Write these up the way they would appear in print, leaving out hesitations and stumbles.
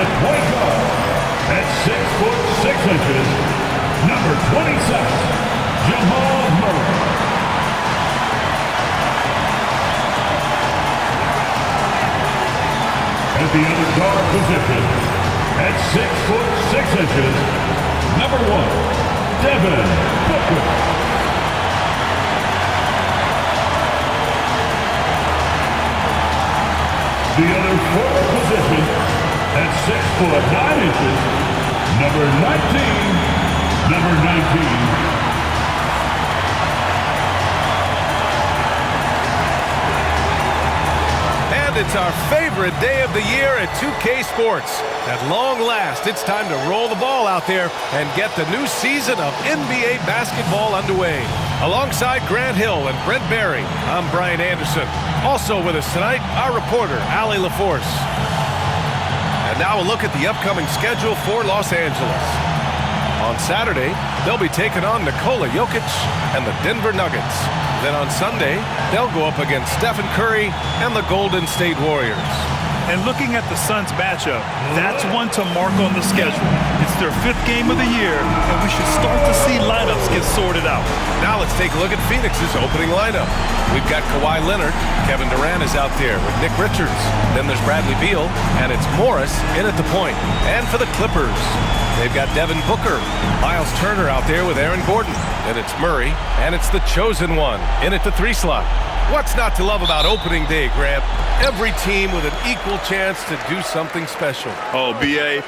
the point guard, at 6'6", number 27, Jamal Murray. At the other guard position, at 6'6", number 1, Devin Booker. The other forward position, at 6'9", number 19. And it's our favorite day of the year at 2K Sports. At long last, it's time to roll the ball out there and get the new season of NBA basketball underway. Alongside Grant Hill and Brent Barry, I'm Brian Anderson. Also with us tonight, our reporter, Allie LaForce. And now a look at the upcoming schedule for Los Angeles. On Saturday, they'll be taking on Nikola Jokic and the Denver Nuggets. Then on Sunday, they'll go up against Stephen Curry and the Golden State Warriors. And looking at the Suns matchup, that's one to mark on the schedule. It's their 5th game of the year, and we should start to see lineups get sorted out. Now let's take a look at Phoenix's opening lineup. We've got Kawhi Leonard. Kevin Durant is out there with Nick Richards. Then there's Bradley Beal, and it's Morris in at the point. And for the Clippers, they've got Devin Booker. Miles Turner out there with Aaron Gordon. Then it's Murray, and it's the chosen one in at the 3 slot. What's not to love about opening day, Grant? Every team with an equal chance to do something special. Oh, B.A.,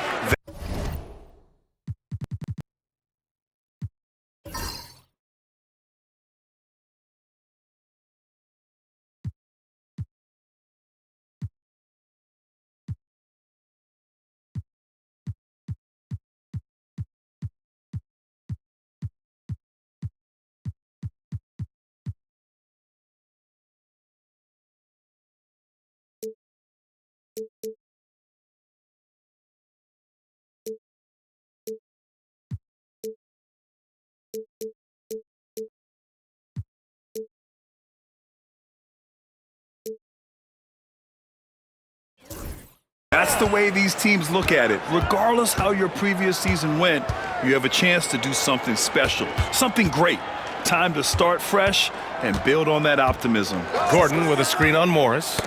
that's the way these teams look at it. Regardless how your previous season went, you have a chance to do something special, something great. Time to start fresh and build on that optimism. Gordon with a screen on Morris.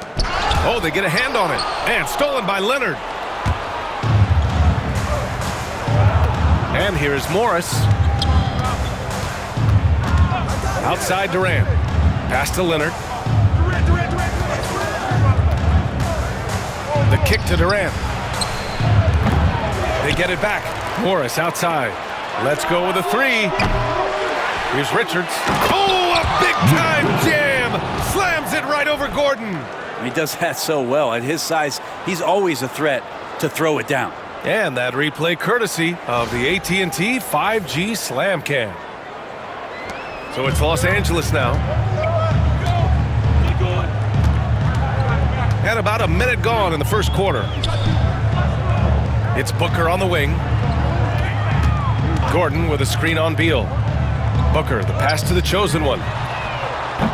Oh, they get a hand on it. And stolen by Leonard. And here's Morris. Outside Durant. Pass to Leonard. The kick to Durant. They get it back. Morris outside. Let's go with a 3. Here's Richards. Oh, a big-time jam! Slams it right over Gordon. He does that so well. At his size, he's always a threat to throw it down. And that replay courtesy of the AT&T 5G Slam Cam. So it's Los Angeles now. And about a minute gone in the first quarter. It's Booker on the wing. Gordon with a screen on Beal. Booker, the pass to the chosen one.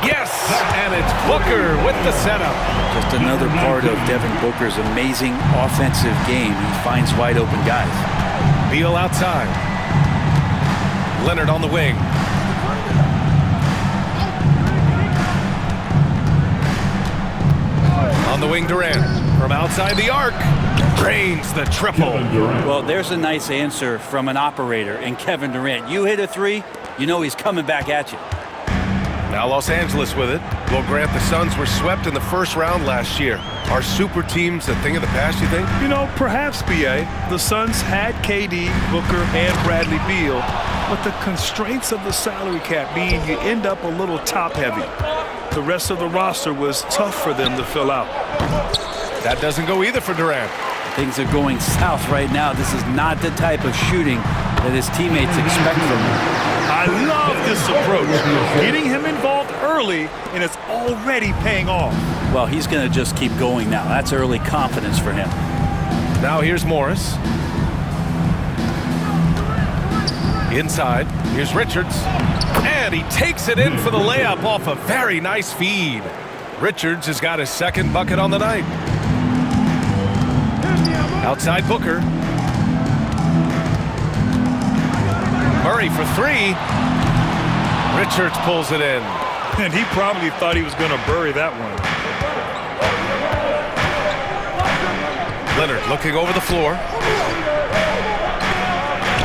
Yes! And it's Booker with the setup. Just another part of Devin Booker's amazing offensive game. He finds wide open guys. Beal outside. Leonard on the wing. On the wing, Durant. From outside the arc. Drains the triple. Well, there's a nice answer from an operator in Kevin Durant. You hit a 3, you know he's coming back at you. Now Los Angeles with it. Well, Grant, the Suns were swept in the first round last year. Are super teams a thing of the past, you think? You know, perhaps, B.A. The Suns had KD, Booker, and Bradley Beal, but the constraints of the salary cap mean you end up a little top-heavy. The rest of the roster was tough for them to fill out. That doesn't go either for Durant. Things are going south right now. This is not the type of shooting that his teammates expect from him. I love this approach. Getting him involved early, and it's already paying off. Well, he's going to just keep going now. That's early confidence for him. Now here's Morris. Inside, here's Richards. And he takes it in for the layup off a very nice feed. Richards has got his second bucket on the night. Outside Booker. Murray for three. Richards pulls it in. And he probably thought he was going to bury that one. Leonard looking over the floor.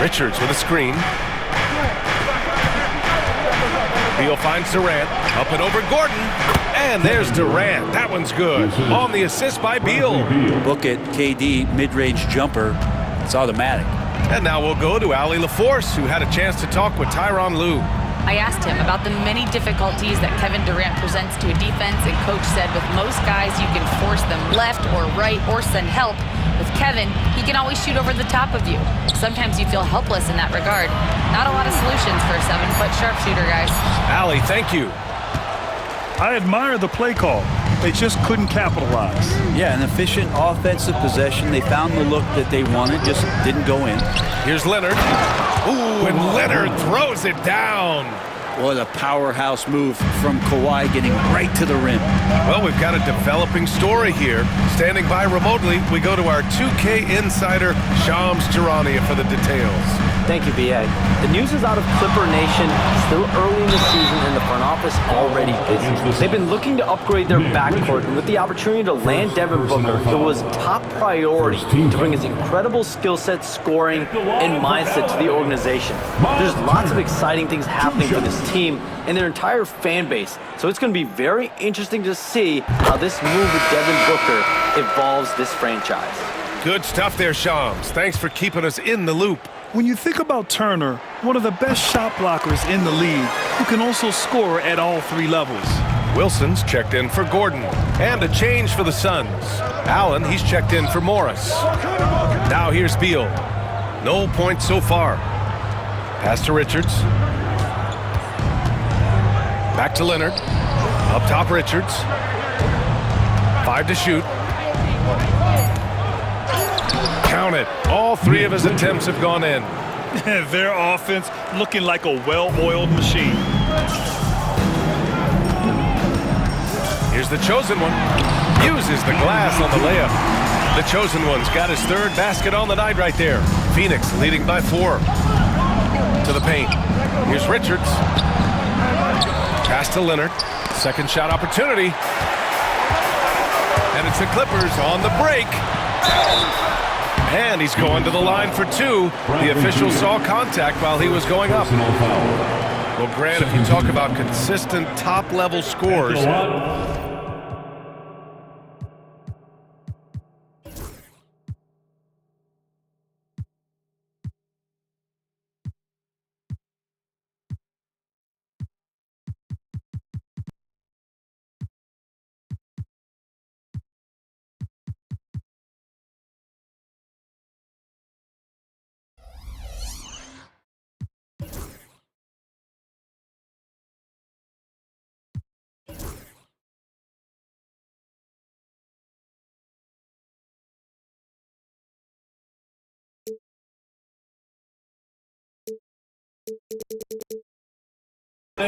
Richards with a screen. Beal finds Durant. Up and over Gordon. And there's Durant. That one's good. On the assist by Beal. Book it, KD, mid-range jumper. It's automatic. And now we'll go to Allie LaForce, who had a chance to talk with Tyronn Lue. I asked him about the many difficulties that Kevin Durant presents to a defense, and Coach said with most guys, you can force them left or right or send help. With Kevin, he can always shoot over the top of you. Sometimes you feel helpless in that regard. Not a lot of solutions for a 7-foot sharpshooter, guys. Allie, thank you. I admire the play call. They just couldn't capitalize. Yeah, an efficient offensive possession. They found the look that they wanted, just didn't go in. Here's Leonard. Ooh, and Leonard throws it down. What a powerhouse move from Kawhi, getting right to the rim. Well, we've got a developing story here. Standing by remotely, we go to our 2K insider, Shams Charania, for the details. Thank you, B.A. The news is out of Clipper Nation. Still early in the season, and the front office already busy. They've been looking to upgrade their backcourt, and with the opportunity to land Devin Booker, it was top priority to bring his incredible skill set, scoring, and mindset to the organization. There's lots of exciting things happening for this team and their entire fan base, so it's going to be very interesting to see how this move with Devin Booker evolves this franchise. Good stuff there, Shams. Thanks for keeping us in the loop. When you think about Turner, one of the best shot blockers in the league, who can also score at all three levels. Wilson's checked in for Gordon. And a change for the Suns. Allen, he's checked in for Morris. Now here's Beal. No points so far. Pass to Richards. Back to Leonard. Up top, Richards. 5 to shoot. Count it. All 3 of his attempts have gone in. Their offense looking like a well-oiled machine. Here's the chosen one. Uses the glass on the layup. The chosen one's got his 3rd basket on the night right there. Phoenix leading by 4. To the paint. Here's Richards. Pass to Leonard. Second shot opportunity. And it's the Clippers on the break. And he's going to the line for 2. The official saw contact while he was going up. Well, Grant, if you talk about consistent top-level scores,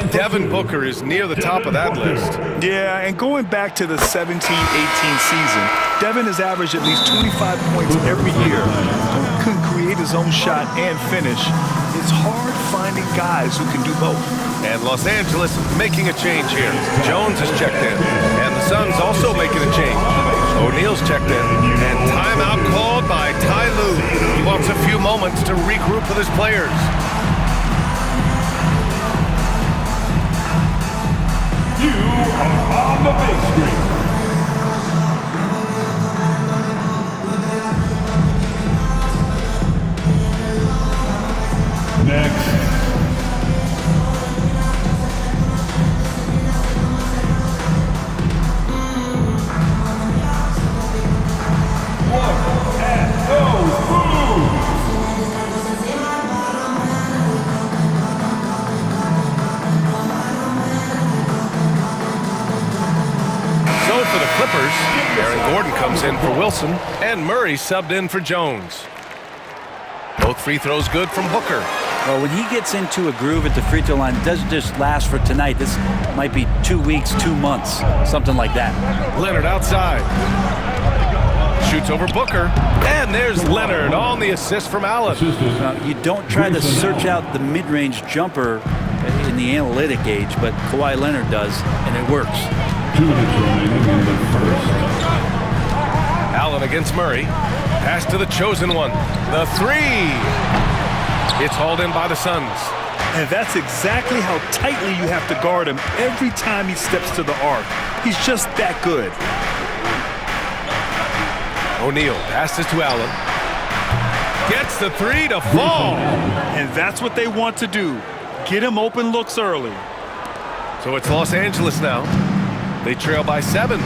Devin Booker is near the top of that list. Yeah, and going back to the 17-18 season, Devin has averaged at least 25 points every year. Couldn't create his own shot and finish. It's hard finding guys who can do both. And Los Angeles making a change here. Jones is checked in. And the Suns also making a change. O'Neal's checked in. And timeout called by Ty Lue. He wants a few moments to regroup with his players. You are on the big screen. Next. Look at those moves. So for the Clippers, Aaron Gordon comes in for Wilson, and Murray subbed in for Jones. Both free throws good from Booker. Well, when he gets into a groove at the free throw line, it doesn't just last for tonight. This might be 2 weeks, 2 months, something like that. Leonard outside. Shoots over Booker. And there's Leonard on the assist from Allen. You don't try to search out the mid-range jumper in the analytic age, but Kawhi Leonard does, and it works. 2 minutes remaining in the first. Allen against Murray. Pass to the chosen one. The three. It's hauled in by the Suns. And that's exactly how tightly you have to guard him every time he steps to the arc. He's just that good. O'Neal passes to Allen. Gets the three to fall. And that's what they want to do. Get him open looks early. So it's Los Angeles now. They trail by 7.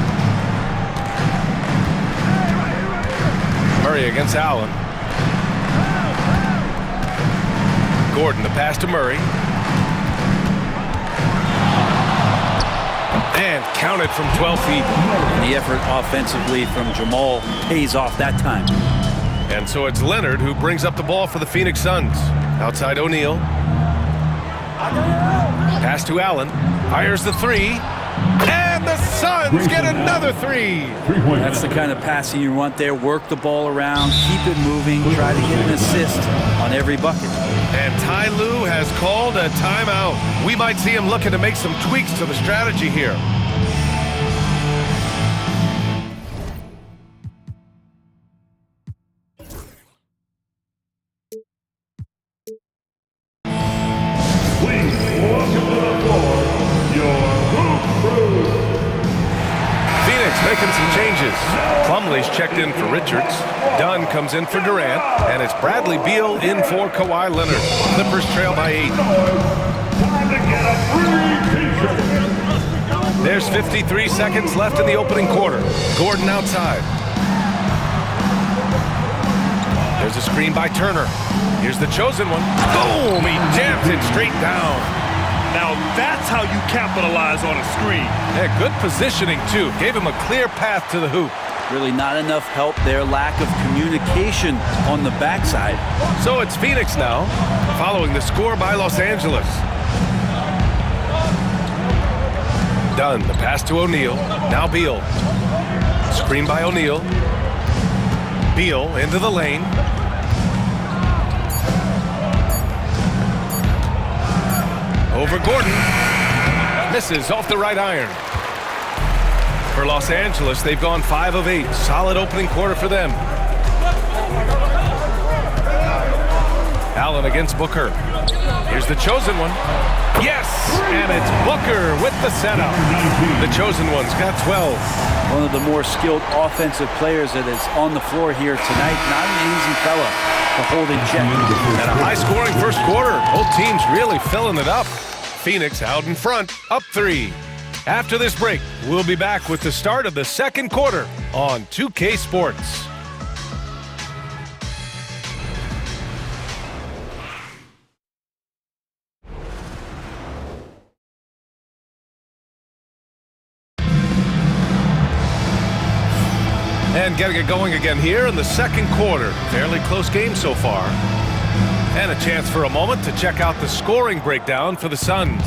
Murray against Allen. Gordon, the pass to Murray. And counted from 12 feet. The effort offensively from Jamal pays off that time. And so it's Leonard who brings up the ball for the Phoenix Suns. Outside O'Neal. Pass to Allen. Fires the three. And the Suns get another three. That's the kind of passing you want there. Work the ball around, keep it moving, try to get an assist on every bucket. And Ty Lue has called a timeout. We might see him looking to make some tweaks to the strategy here. Making some changes. Plumlee's checked in for Richards. Dunn comes in for Durant. And it's Bradley Beal in for Kawhi Leonard. Clippers trail by 8. There's 53 seconds left in the opening quarter. Gordon outside. There's a screen by Turner. Here's the chosen one. Boom! He jams it straight down. Now that's how you capitalize on a screen. Yeah, good positioning, too. Gave him a clear path to the hoop. Really not enough help there. Lack of communication on the backside. So it's Phoenix now, following the score by Los Angeles. Dunn, the pass to O'Neal. Now Beal. Screen by O'Neal. Beal into the lane. Over Gordon. Misses off the right iron. For Los Angeles, they've gone 5 of 8. Solid opening quarter for them. Allen against Booker. Here's the chosen one. Yes! And it's Booker with the setup. The chosen one's got 12. One of the more skilled offensive players that is on the floor here tonight. Not an easy fella to hold in check. And a high-scoring first quarter. Both teams really filling it up. Phoenix out in front, up 3. After this break, we'll be back with the start of the second quarter on 2K Sports. And getting it going again here in the second quarter. Fairly close game so far. And a chance for a moment to check out the scoring breakdown for the Suns.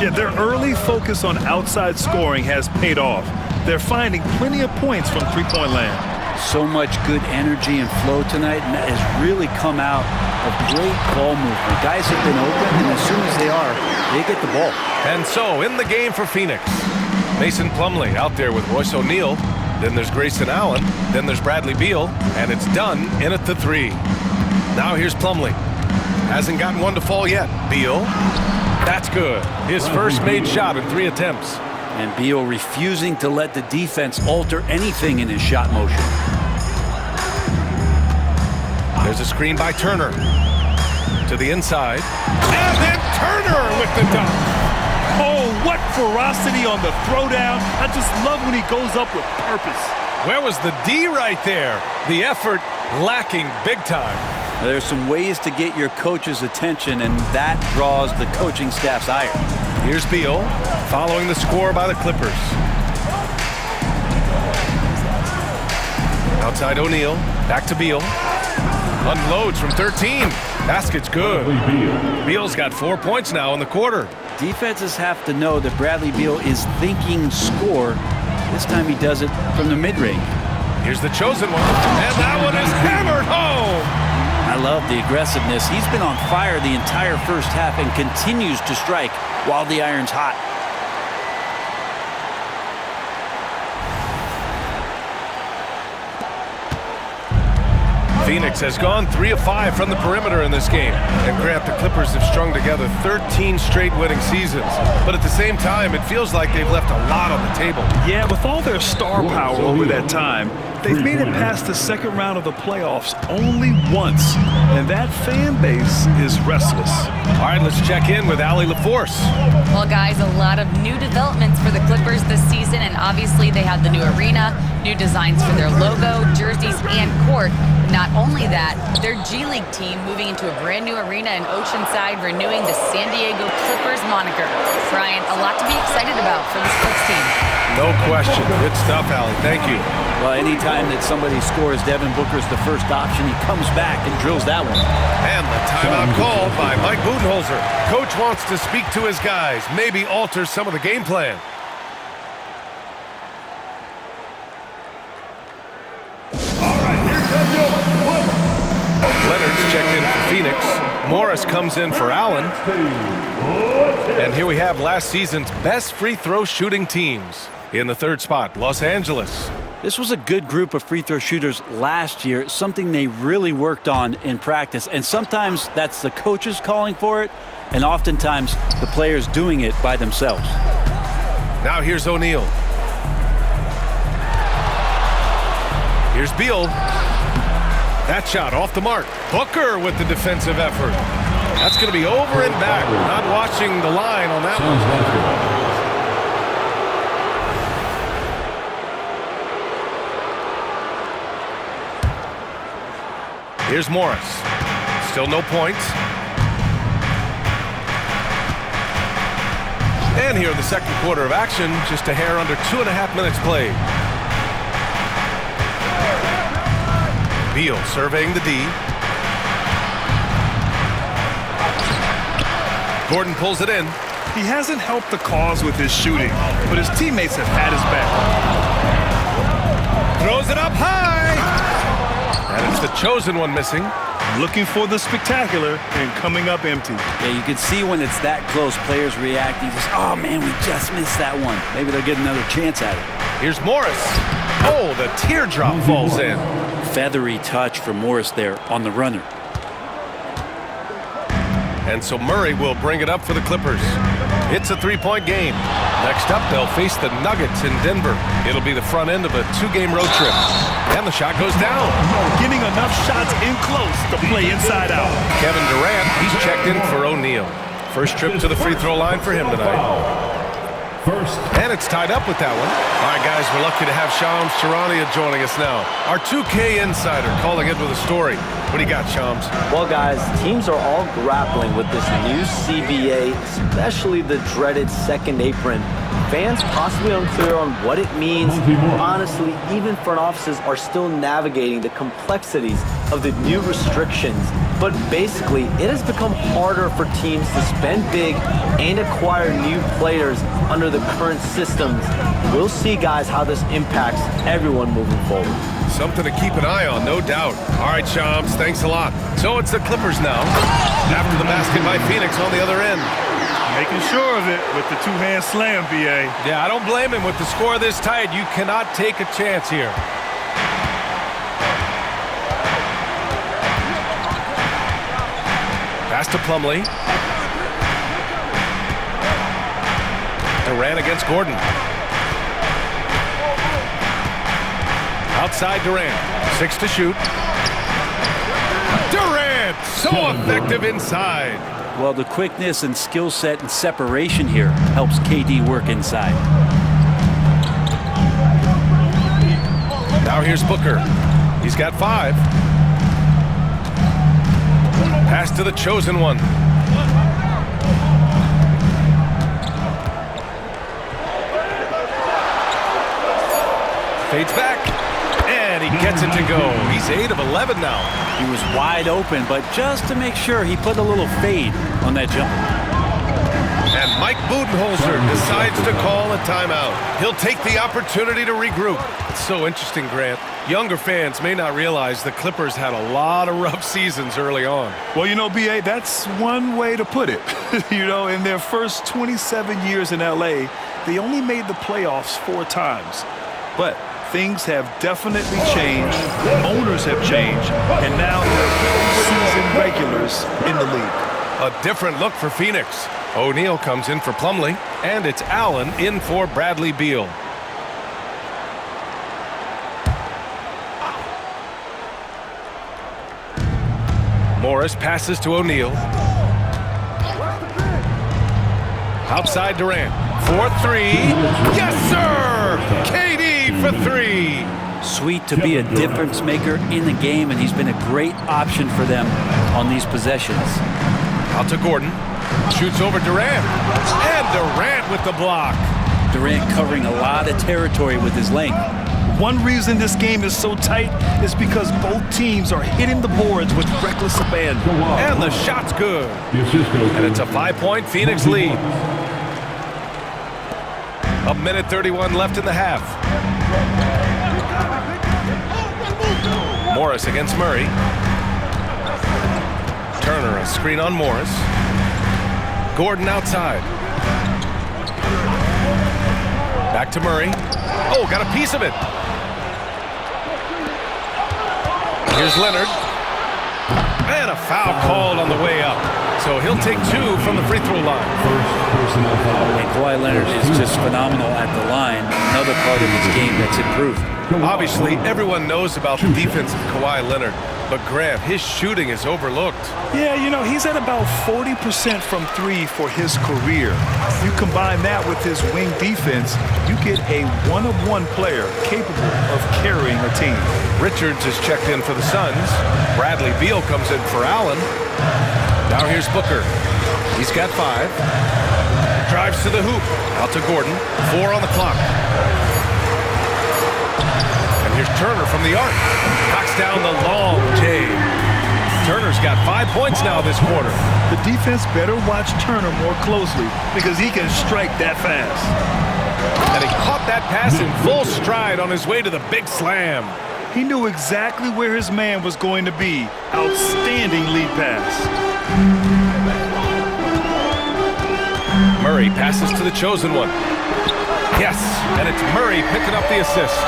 Yeah, their early focus on outside scoring has paid off. They're finding plenty of points from three-point land. So much good energy and flow tonight, and that has really come out of great ball movement. Guys have been open, and as soon as they are, they get the ball. And so, in the game for Phoenix, Mason Plumlee out there with Royce O'Neal. Then there's Grayson Allen. Then there's Bradley Beal. And it's Dunn in at the 3. Now here's Plumlee. Hasn't gotten one to fall yet. Beal. That's good. His first made shot in 3 attempts. And Beal refusing to let the defense alter anything in his shot motion. There's a screen by Turner. To the inside. And then Turner with the dunk. Oh, what ferocity on the throwdown. I just love when he goes up with purpose. Where was the D right there? The effort lacking big time. There's some ways to get your coach's attention, and that draws the coaching staff's ire. Here's Beal, following the score by the Clippers. Outside O'Neal, back to Beal. Unloads from 13. Basket's good. Beal's got 4 points now in the quarter. Defenses have to know that Bradley Beal is thinking score. This time he does it from the mid-range. Here's the chosen one, and that one is hammered home. I love the aggressiveness. He's been on fire the entire first half and continues to strike while the iron's hot. Phoenix has gone 3 of 5 from the perimeter in this game. And Grant, the Clippers have strung together 13 straight winning seasons. But at the same time, it feels like they've left a lot on the table. Yeah, with all their star power over that time, they've made it past the second round of the playoffs only once. And that fan base is restless. All right, let's check in with Allie LaForce. Well, guys, a lot of new developments for the Clippers this season, and obviously they have the new arena, new designs for their logo, jerseys, and court. Not only that, their G League team moving into a brand new arena in Oceanside, renewing the San Diego Clippers moniker. Brian, a lot to be excited about for this Clips team. No question. Good stuff, Allie. Thank you. Well, anytime that somebody scores, Devin Booker's the first option. He comes back and drills that one. And the timeout called by Mike Budenholzer. Coach wants to speak to his guys, maybe alter some of the game plan. Leonard's checked in for Phoenix. Morris comes in for Allen. And here we have last season's best free throw shooting teams. In the third spot, Los Angeles. This was a good group of free throw shooters last year, something they really worked on in practice. And sometimes that's the coaches calling for it, and oftentimes the players doing it by themselves. Now here's O'Neal. Here's Beal. That shot off the mark. Booker with the defensive effort. That's going to be over and back. Not watching the line on that one. Here's Morris. Still no points. And here in the second quarter of action, just a hair under 2.5 minutes played. Beal surveying the D. Gordon pulls it in. He hasn't helped the cause with his shooting, but his teammates have had his back. Throws it up high. And it's the chosen one missing. Looking for the spectacular and coming up empty. Yeah, you can see when it's that close, players reacting. Just, oh man, we just missed that one. Maybe they'll get another chance at it. Here's Morris. Oh, the teardrop falls in. Feathery touch for Morris there on the runner. And so Murray will bring it up for the Clippers. It's a three-point game. Next up, they'll face the Nuggets in Denver. It'll be the front end of a 2-game road trip. And the shot goes down. Getting enough shots in close to play inside out. Kevin Durant, he's checked in for O'Neal. First trip to the free throw line for him tonight. And it's tied up with that one. All right, guys, we're lucky to have Shams Charania joining us now. Our 2K insider calling in with a story. What do you got, Shams? Well, guys, teams are all grappling with this new CBA, especially the dreaded second apron. Fans possibly unclear on what it means. Honestly, even front offices are still navigating the complexities of the new restrictions. But basically, it has become harder for teams to spend big and acquire new players under the current systems. We'll see, guys, how this impacts everyone moving forward. Something to keep an eye on, no doubt. All right, Shams, thanks a lot. So it's the Clippers now. After the basket by Phoenix on the other end. Making sure of it with the two-hand slam, B.A. Yeah, I don't blame him. With the score this tight, you cannot take a chance here. Pass to Plumlee. Durant against Gordon. Outside Durant. 6 to shoot. Durant! So effective inside. Well, the quickness and skill set and separation here helps KD work inside. Now here's Booker. He's got 5. Pass to the chosen one. Fades back. And he gets it to go. He's 8 of 11 now. He was wide open, but just to make sure, he put a little fade on that jumper. And Mike Budenholzer decides to call a timeout. He'll take the opportunity to regroup. It's so interesting, Grant. Younger fans may not realize the Clippers had a lot of rough seasons early on. Well, you know, B.A., that's one way to put it. You know, in their first 27 years in L.A., they only made the playoffs 4 times. But things have definitely changed. Owners have changed. And now they're season regulars in the league. A different look for Phoenix. O'Neal comes in for Plumlee, and it's Allen in for Bradley Beal. Morris passes to O'Neal. Outside Durant. For 3. Yes, sir! KD for 3. Sweet to be a difference maker in the game, and he's been a great option for them on these possessions. Out to Gordon. Shoots over Durant. And Durant with the block. Durant covering a lot of territory with his length. One reason this game is so tight is because both teams are hitting the boards with reckless abandon. And the shot's good. And it's a 5-point Phoenix lead. 1:31 left in the half. Morris against Murray. Turner, a screen on Morris. Gordon outside. Back to Murray. Oh, got a piece of it. Here's Leonard. And a foul called on the way up. So he'll take 2 from the free throw line. And Kawhi Leonard is just phenomenal at the line. Another part of his game that's improved. Obviously, everyone knows about the defense of Kawhi Leonard. But Grant, his shooting is overlooked. Yeah, you know, he's at about 40% from 3 for his career. You combine that with his wing defense, you get a one-of-one player capable of carrying a team. Richards is checked in for the Suns. Bradley Beal comes in for Allen. Now here's Booker. He's got 5. Drives to the hoop. Out to Gordon. 4 on the clock. And here's Turner from the arc. Knocks down the long J. Turner's got 5 points now this quarter. The defense better watch Turner more closely because he can strike that fast. And he caught that pass in full stride on his way to the big slam. He knew exactly where his man was going to be. Outstanding lead pass. Murray passes to the chosen one. Yes, and it's Murray picking up the assist.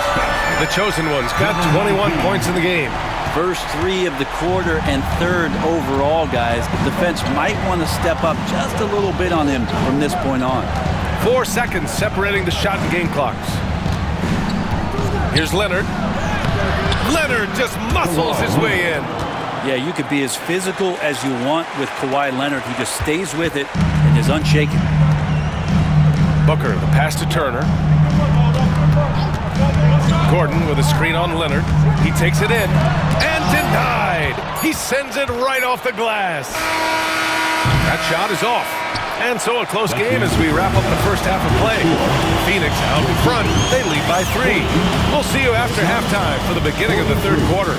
The chosen one's got 21 points in the game. First 3 of the quarter and 3rd overall, guys. The defense might want to step up just a little bit on him from this point on. 4 seconds separating the shot and game clocks. Here's Leonard. Leonard just muscles his way in. Yeah, you could be as physical as you want with Kawhi Leonard. He just stays with it and is unshaken. Booker, the pass to Turner. Gordon with a screen on Leonard. He takes it in and denied. He sends it right off the glass. That shot is off. And so a close game as we wrap up the first half of play. Phoenix out in front. They lead by 3. We'll see you after halftime for the beginning of the 3rd quarter.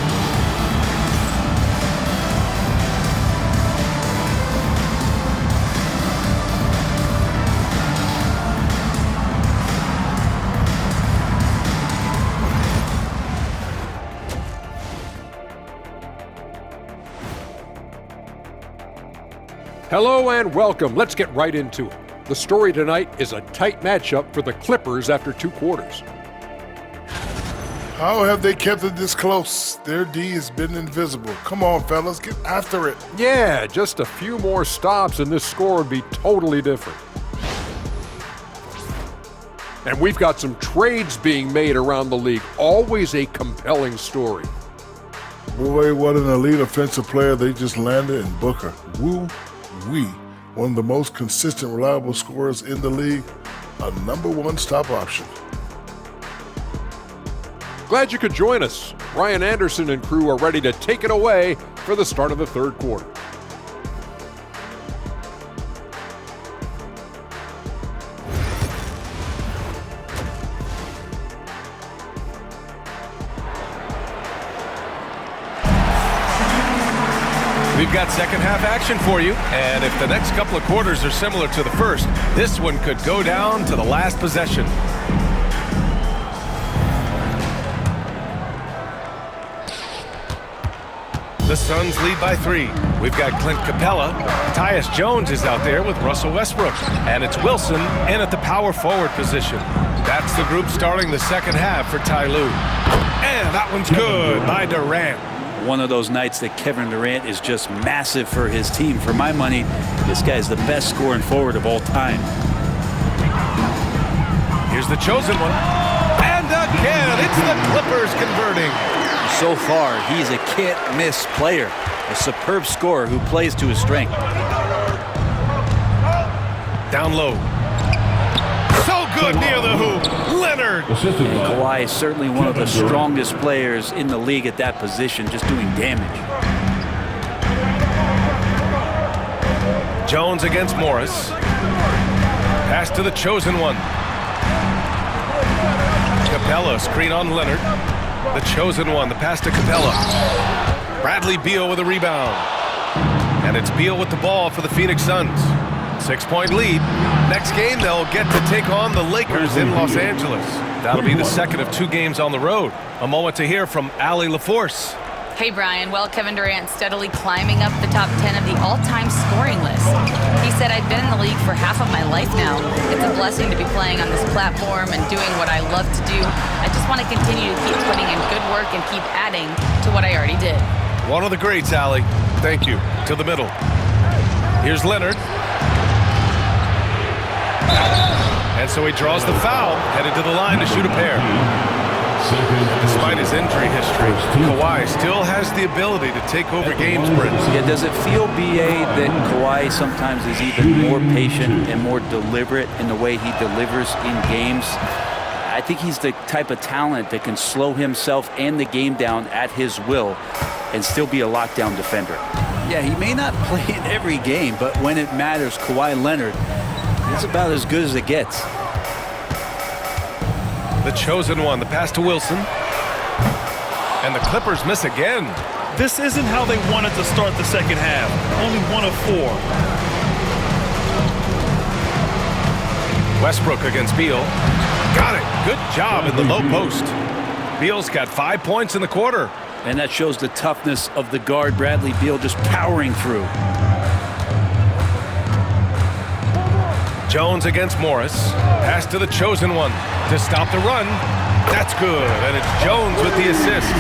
Hello and welcome. Let's get right into it. The story tonight is a tight matchup for the Clippers after 2 quarters. How have they kept it this close? Their D has been invisible. Come on, fellas, get after it. Yeah, just a few more stops and this score would be totally different. And we've got some trades being made around the league. Always a compelling story. Boy, what an elite offensive player they just landed in Booker. Woo-wee. One of the most consistent, reliable scorers in the league. A #1 stop option. Glad you could join us. Ryan Anderson and crew are ready to take it away for the start of the 3rd quarter. We've got second half action for you, and if the next couple of quarters are similar to the first, this one could go down to the last possession. The Suns lead by 3. We've got Clint Capella. Tyus Jones is out there with Russell Westbrook. And it's Wilson in at the power forward position. That's the group starting the second half for Ty Lue. And that one's good by Durant. One of those nights that Kevin Durant is just massive for his team. For my money, this guy is the best scoring forward of all time. Here's the chosen one. And again, it's the Clippers converting. So far, he's a can't-miss player, a superb scorer who plays to his strength. Down low. So good near the hoop. Leonard. And Kawhi is certainly one of the strongest players in the league at that position, just doing damage. Jones against Morris. Pass to the chosen one. Capella, screen on Leonard. The chosen one, the pass to Capella. Bradley Beal with a rebound. And it's Beal with the ball for the Phoenix Suns. 6-point lead. Next game, they'll get to take on the Lakers in Los Angeles. That'll be the second of 2 games on the road. A moment to hear from Allie LaForce. Hey, Brian. Well, Kevin Durant steadily climbing up the top 10 of the all-time scoring list. He said, I've been in the league for half of my life now. It's a blessing to be playing on this platform and doing what I love to do. I just want to continue to keep putting in good work and keep adding to what I already did. One of the greats, Allie. Thank you. To the middle. Here's Leonard. And so he draws the foul, headed to the line to shoot a pair. Despite his injury history, Kawhi still has the ability to take over games, Brent. Yeah, does it feel, B.A., that Kawhi sometimes is even more patient and more deliberate in the way he delivers in games? I think he's the type of talent that can slow himself and the game down at his will and still be a lockdown defender. Yeah, he may not play in every game, but when it matters, Kawhi Leonard is about as good as it gets. The chosen one, the pass to Wilson. And the Clippers miss again. This isn't how they wanted to start the second half. Only 1 of 4. Westbrook against Beal. Got it. Good job in the low post. Beal's got 5 points in the quarter. And that shows the toughness of the guard, Bradley Beal, just powering through. Jones against Morris. Pass to the chosen one to stop the run. That's good. And it's Jones with the assist.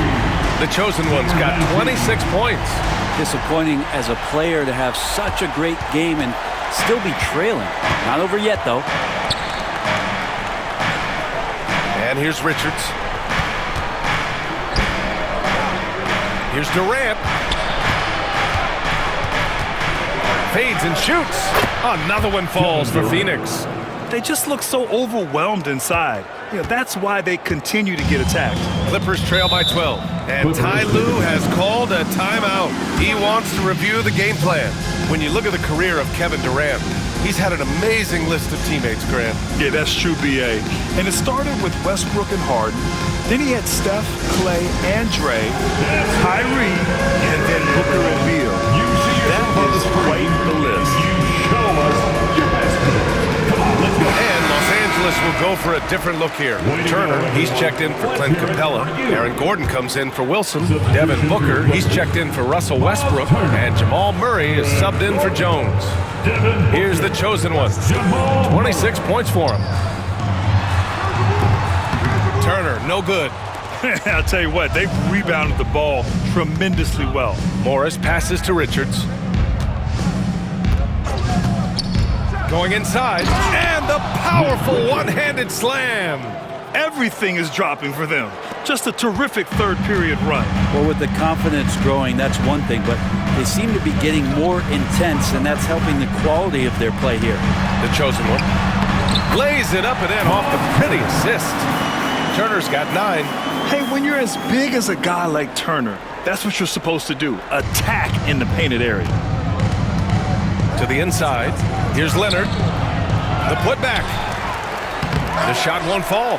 The chosen one's got 26 points. Disappointing as a player to have such a great game and still be trailing. Not over yet, though. And here's Richards. Here's Durant. Fades and shoots. Another one falls for Phoenix. They just look so overwhelmed inside. You know, that's why they continue to get attacked. Clippers trail by 12. And Ty Lue has called a timeout. He wants to review the game plan. When you look at the career of Kevin Durant, he's had an amazing list of teammates, Grant. Yeah, that's true, B.A. And it started with Westbrook and Harden. Then he had Steph, Clay, and Dre, Kyrie, and then Booker and Beal. That is quite the list. And Los Angeles will go for a different look here. Turner, he's checked in for Clint Capella. Aaron Gordon comes in for Wilson. Devin Booker, he's checked in for Russell Westbrook. And Jamal Murray is subbed in for Jones. Here's the chosen one. 26 points for him. Turner, no good. I'll tell you what, they've rebounded the ball tremendously well. Morris passes to Richards. Going inside, and the powerful one-handed slam. Everything is dropping for them. Just a terrific third-period run. Well, with the confidence growing, that's one thing, but they seem to be getting more intense, and that's helping the quality of their play here. The chosen one. Lays it up and in off the pretty assist. Turner's got 9. Hey, when you're as big as a guy like Turner, that's what you're supposed to do. Attack in the painted area. To the inside. Here's Leonard. The putback. The shot won't fall.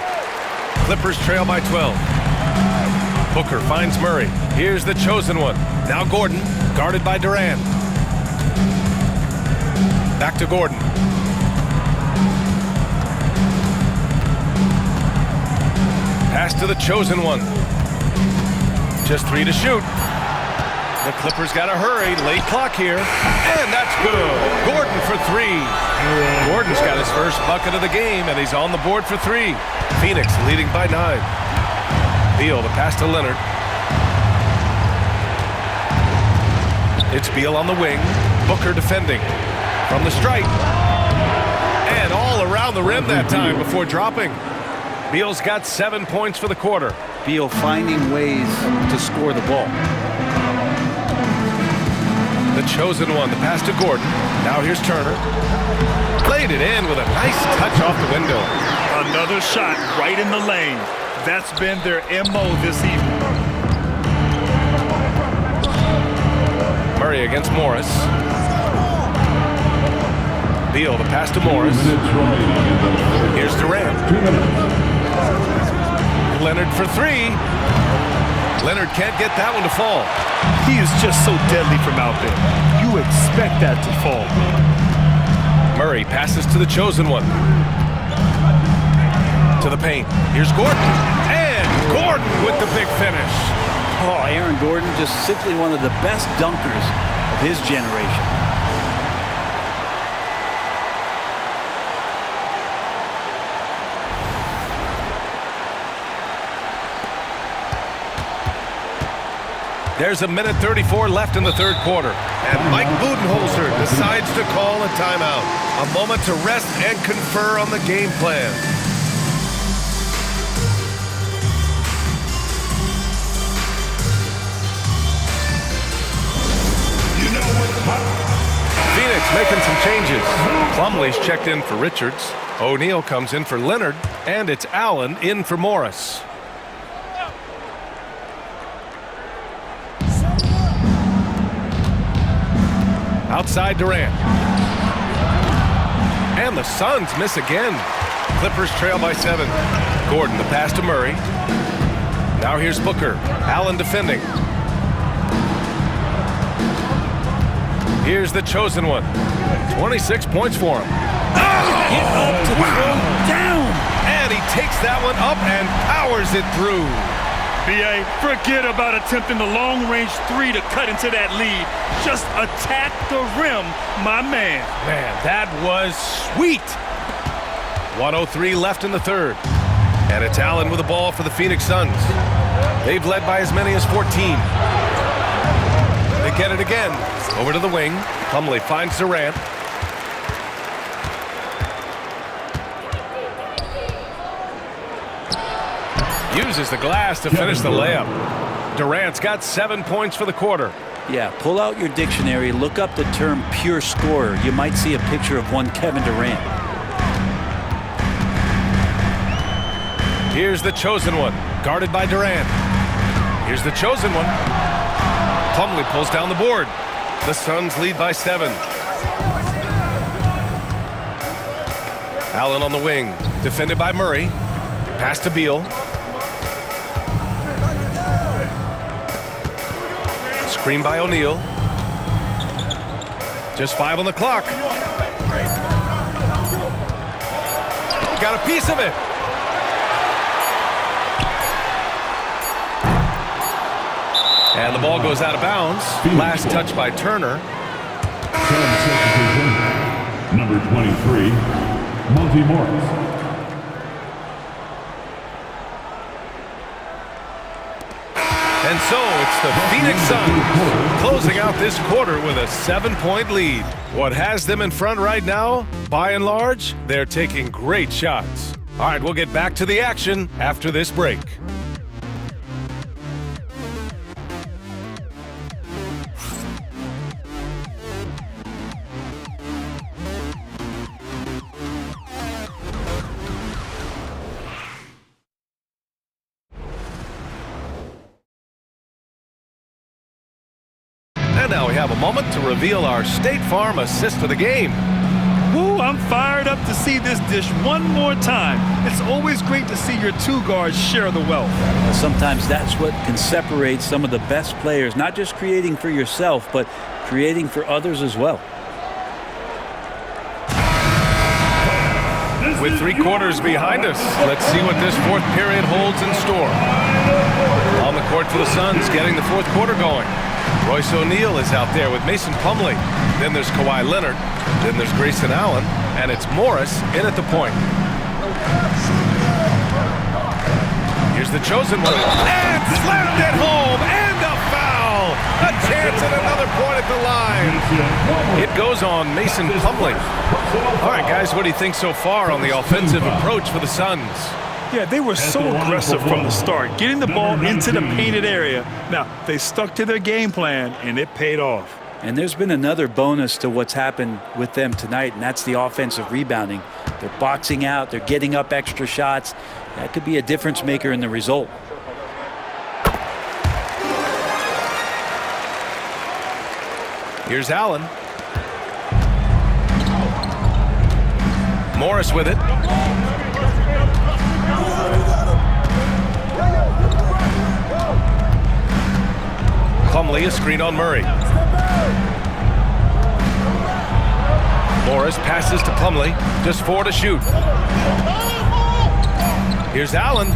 Clippers trail by 12. Booker finds Murray. Here's the chosen one. Now Gordon guarded by Durant. Back to Gordon. Pass to the chosen one. Just 3 to shoot. The Clippers got to hurry. Late clock here. And that's good. Gordon for 3. Gordon's got his first bucket of the game, and he's on the board for 3. Phoenix leading by 9. Beal, the pass to Leonard. It's Beal on the wing. Booker defending. From the stripe. And all around the rim that time before dropping. Beal's got 7 points for the quarter. Beal finding ways to score the ball. The chosen one, the pass to Gordon. Now here's Turner. Played it in with a nice touch off the window. Another shot right in the lane. That's been their MO this evening. Murray against Morris. Beal, the pass to Morris. Here's Durant. Leonard for 3. Leonard can't get that one to fall. He is just so deadly from out there. You expect that to fall. Murray passes to the chosen one. To the paint. Here's Gordon. And Gordon with the big finish. Oh, Aaron Gordon, just simply one of the best dunkers of his generation. There's 1:34 left in the third quarter. And Mike Budenholzer decides to call a timeout. A moment to rest and confer on the game plan. Phoenix making some changes. Plumlee's checked in for Richards. O'Neal comes in for Leonard. And it's Allen in for Morris. Outside Durant. And the Suns miss again. Clippers trail by 7. Gordon, the pass to Murray. Now here's Booker. Allen defending. Here's the chosen one. 26 points for him. Get up to throw down. And he takes that one up and powers it through. B.A., forget about attempting the long-range 3 to cut into that lead. Just attack the rim, my man. Man, that was sweet. 1:03 left in the third. And it's Allen with the ball for the Phoenix Suns. They've led by as many as 14. They get it again. Over to the wing. Plumlee finds Durant. Uses the glass to finish the layup. Durant's got 7 points for the quarter. Yeah, pull out your dictionary, look up the term pure scorer. You might see a picture of one Kevin Durant. Here's the chosen one, guarded by Durant. Here's the chosen one. Plumlee pulls down the board. The Suns lead by 7. Allen on the wing, defended by Murray. Pass to Beal. Screen by O'Neal. Just 5 on the clock. Got a piece of it. And the ball goes out of bounds. Last touch by Turner. Number 23, Monty Morris. And so it's the Phoenix Suns closing out this quarter with a 7-point lead. What has them in front right now, by and large, they're taking great shots. All right, we'll get back to the action after this break. And now we have a moment to reveal our State Farm assist of the game. Woo, I'm fired up to see this dish one more time. It's always great to see your two guards share the wealth. Sometimes that's what can separate some of the best players, not just creating for yourself, but creating for others as well. With 3 quarters behind us, let's see what this fourth period holds in store. On the court for the Suns, getting the fourth quarter going. Royce O'Neal is out there with Mason Plumlee. Then there's Kawhi Leonard. Then there's Grayson Allen. And it's Morris in at the point. Here's the chosen one. And slammed it home. And a foul. A chance at another point at the line. It goes on Mason Plumlee. All right, guys, what do you think so far on the offensive approach for the Suns? Yeah, they were so aggressive from the start, getting the ball into the painted area. Now, they stuck to their game plan, and it paid off. And there's been another bonus to what's happened with them tonight, and that's the offensive rebounding. They're boxing out. They're getting up extra shots. That could be a difference maker in the result. Here's Allen. Morris with it. Plumlee, a screen on Murray. Morris passes to Plumlee. Just 4 to shoot. Here's Allen.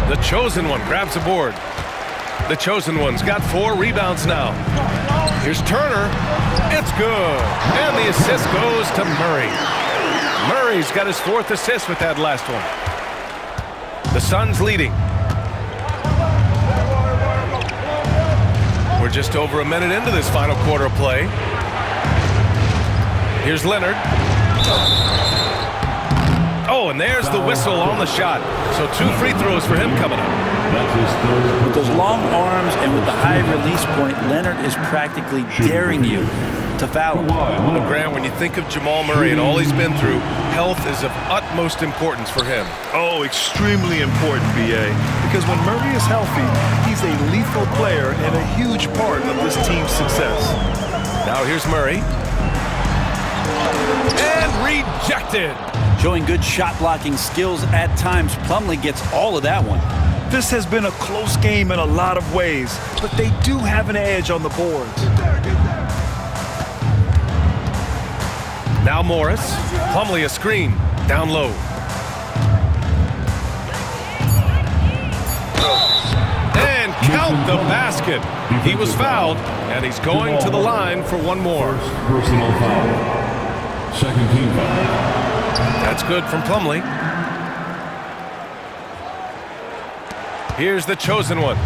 The chosen one grabs a board. The chosen one's got 4 rebounds now. Here's Turner. It's good. And the assist goes to Murray. Murray's got his 4th assist with that last one. The Suns leading. We're just over a minute into this final quarter of play. Here's Leonard. Oh, and there's the whistle on the shot. So 2 free throws for him coming up. With those long arms and with the high release point, Leonard is practically daring you to foul him. Well, Grant, when you think of Jamal Murray and all he's been through, health is of utmost importance for him. Oh, extremely important, B.A. Because when Murray is healthy, he's a lethal player and a huge part of this team's success. Now here's Murray. And rejected. Showing good shot blocking skills at times. Plumlee gets all of that one. This has been a close game in a lot of ways, but they do have an edge on the boards. Now Morris. Plumlee a screen. Down low. And count the basket. He was fouled, and he's going to the line for one more. Personal foul. Second team foul. That's good from Plumlee. Here's the chosen one.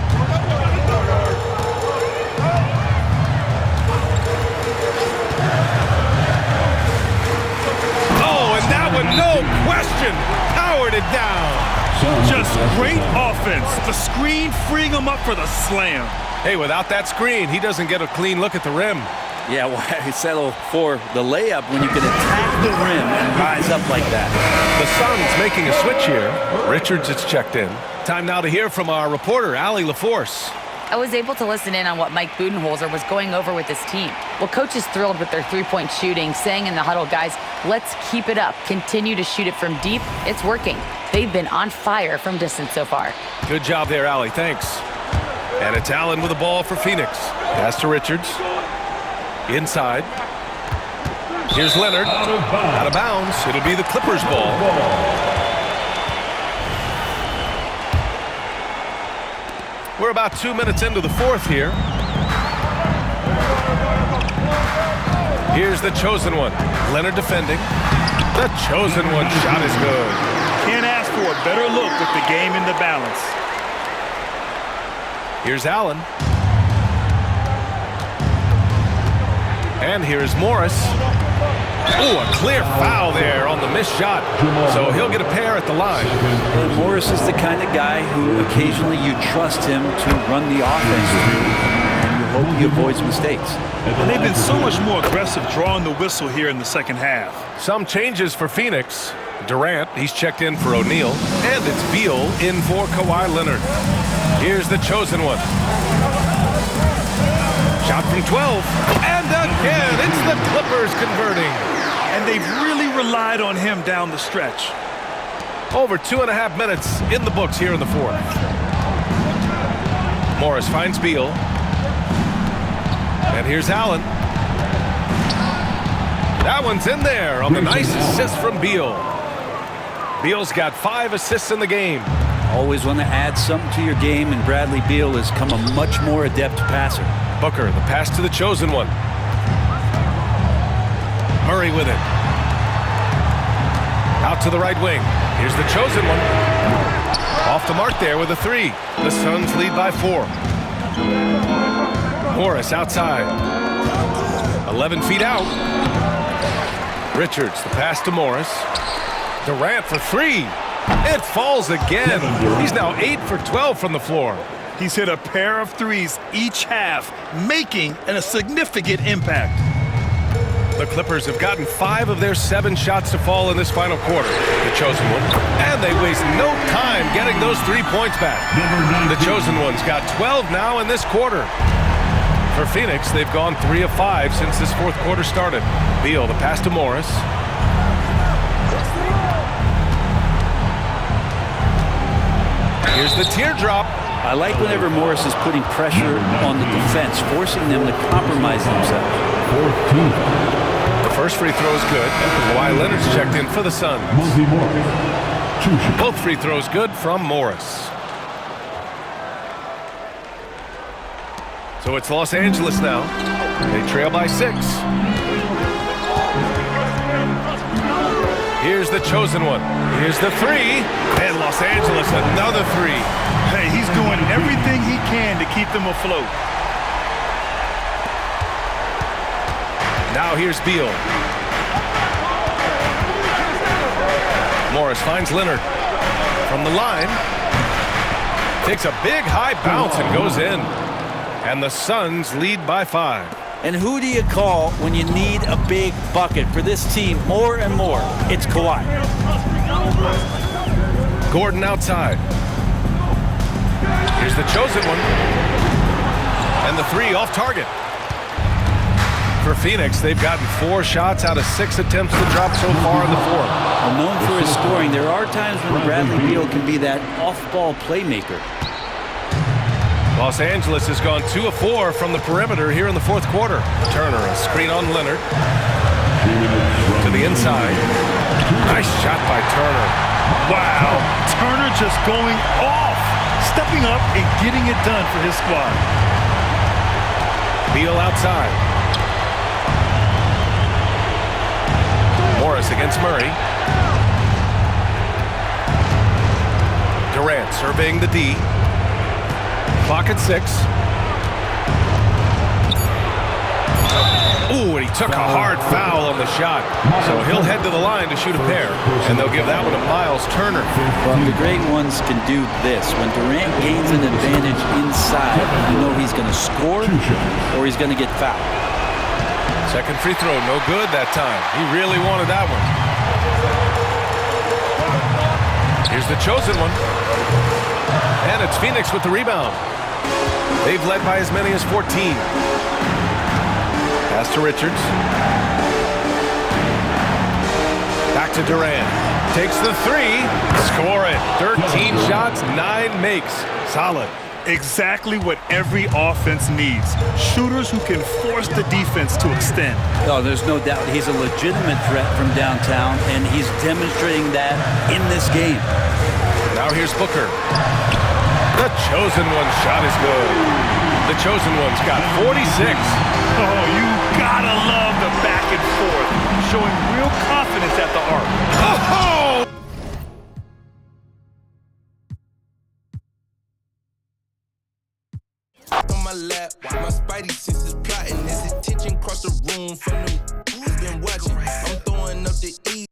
Oh, and that one, no question, powered it down. Just great offense. The screen freeing him up for the slam. Hey, without that screen, he doesn't get a clean look at the rim. Yeah, why settle for the layup when you can attack the rim and rise up like that? The Suns making a switch here. Richards is checked in. Time now to hear from our reporter, Allie LaForce. I was able to listen in on what Mike Budenholzer was going over with his team. Well, coach is thrilled with their three-point shooting, saying in the huddle, guys, let's keep it up. Continue to shoot it from deep. It's working. They've been on fire from distance so far. Good job there, Allie. Thanks. And it's Allen with the ball for Phoenix. Pass to Richards. Inside. Here's Leonard. Out of bounds. It'll be the Clippers' ball. We're about 2 minutes into the fourth here. Here's the chosen one. Leonard defending. The chosen one shot is good. Can't ask for a better look with the game in the balance. Here's Allen. And here's Morris. Oh, a clear foul there on the missed shot. So he'll get a pair at the line. And Morris is the kind of guy who occasionally you trust him to run the offense and you hope he avoids mistakes. And they've been so much more aggressive drawing the whistle here in the second half. Some changes for Phoenix. Durant, he's checked in for O'Neal. And it's Beal in for Kawhi Leonard. Here's the chosen one. Shot from 12. And again, it's the Clippers converting. and they've really relied on him down the stretch. Over 2.5 minutes in the books here in the fourth. Morris finds Beal. And here's Allen. That one's in there on the nice assist from Beal. Beal's got 5 assists in the game. Always want to add something to your game, and Bradley Beal has come a much more adept passer. Booker, the pass to the chosen one. Murray with it. Out to the right wing. Here's the chosen one. Off the mark there with a 3. The Suns lead by 4. Morris outside. 11 feet out. Richards, the pass to Morris. Durant for 3. It falls again. He's now 8 for 12 from the floor. He's hit a pair of threes each half, making a significant impact. The Clippers have gotten 5 of their 7 shots to fall in this final quarter. The chosen one. And they waste no time getting those 3 points back. The chosen one's got 12 now in this quarter. For Phoenix, they've gone 3 of 5 since this fourth quarter started. Beal, the pass to Morris. Here's the teardrop. I like whenever Morris is putting pressure on the defense, forcing them to compromise themselves. The first free throw is good. Kawhi Leonard's checked in for the Suns. Both free throws good from Morris. So it's Los Angeles now. They trail by 6. Here's the chosen one. Here's the 3. And Los Angeles another 3. Hey, he's doing everything he can to keep them afloat. Now here's Beal. Morris finds Leonard from the line. Takes a big high bounce and goes in. And the Suns lead by 5. And who do you call when you need a big bucket for this team more and more? It's Kawhi. Gordon outside. Here's the chosen one. And the 3 off target. For Phoenix, they've gotten 4 shots out of 6 attempts to drop so far in the fourth. Well, known for his scoring, there are times when Bradley Beal can be that off-ball playmaker. Los Angeles has gone 2 of 4 from the perimeter here in the fourth quarter. Turner, a screen on Leonard. To the inside. Nice shot by Turner. Wow, Turner just going off, stepping up and getting it done for his squad. Beal outside. Morris against Murray. Durant surveying the D. Clock at 6. Ooh, and he took a hard foul on the shot. So he'll head to the line to shoot a pair. And they'll give that one to Miles Turner. Well, the great ones can do this. When Durant gains an advantage inside, you know he's going to score or he's going to get fouled. Second free throw, no good that time. He really wanted that one. Here's the chosen one. And it's Phoenix with the rebound. They've led by as many as 14. Pass to Richards. Back to Durant. Takes the 3. Score it. 13 shots, 9 makes. Solid. Exactly what every offense needs. Shooters who can force the defense to extend. Oh, there's no doubt he's a legitimate threat from downtown, and he's demonstrating that in this game. Now here's Booker. The chosen one shot is good. The chosen one's got 46. Oh, you gotta love the back and forth, showing real confidence at the arc. Oh! On my lap, my spidey senses plotting. His attention across the room from them who's been watching. I'm throwing up the E.